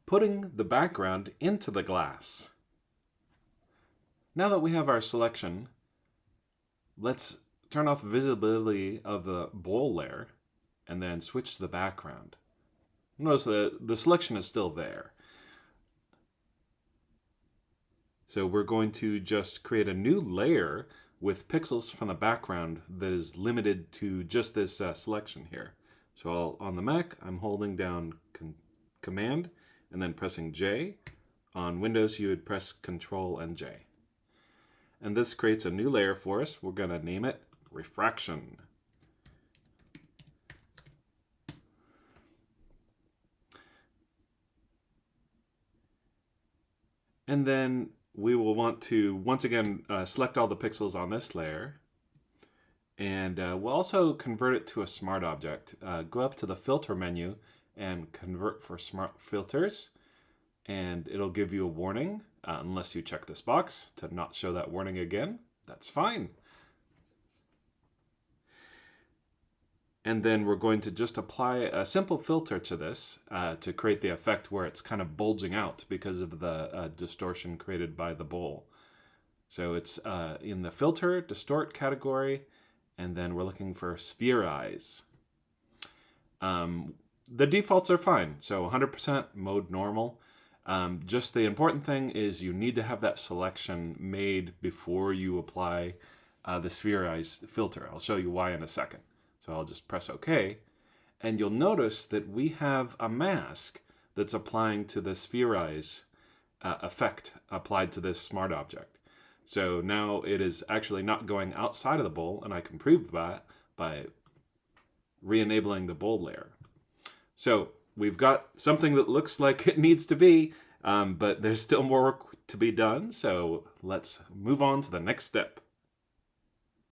putting the background into the glass. Now that we have our selection, let's turn off visibility of the bowl layer and then switch to the background. Notice that the selection is still there. So we're going to just create a new layer with pixels from the background that is limited to just this selection here. So on the Mac, I'm holding down Command and then pressing J. On Windows, you would press Control and J. And this creates a new layer for us. We're going to name it Refraction. And then we will want to, once again, select all the pixels on this layer. And we'll also convert it to a smart object. Go up to the Filter menu and Convert for Smart Filters. And it'll give you a warning, unless you check this box to not show that warning again. That's fine. And then we're going to just apply a simple filter to this to create the effect where it's kind of bulging out because of the distortion created by the bowl. So it's in the Filter, Distort category, and then we're looking for Spherize. The defaults are fine, so 100% mode normal. Just the important thing is you need to have that selection made before you apply the Spherize filter. I'll show you why in a second. So I'll just press OK, and you'll notice that we have a mask that's applying to the Spherize effect applied to this smart object. So now it is actually not going outside of the bowl, and I can prove that by re-enabling the bowl layer. So we've got something that looks like it needs to be, but there's still more work to be done, so let's move on to the next step.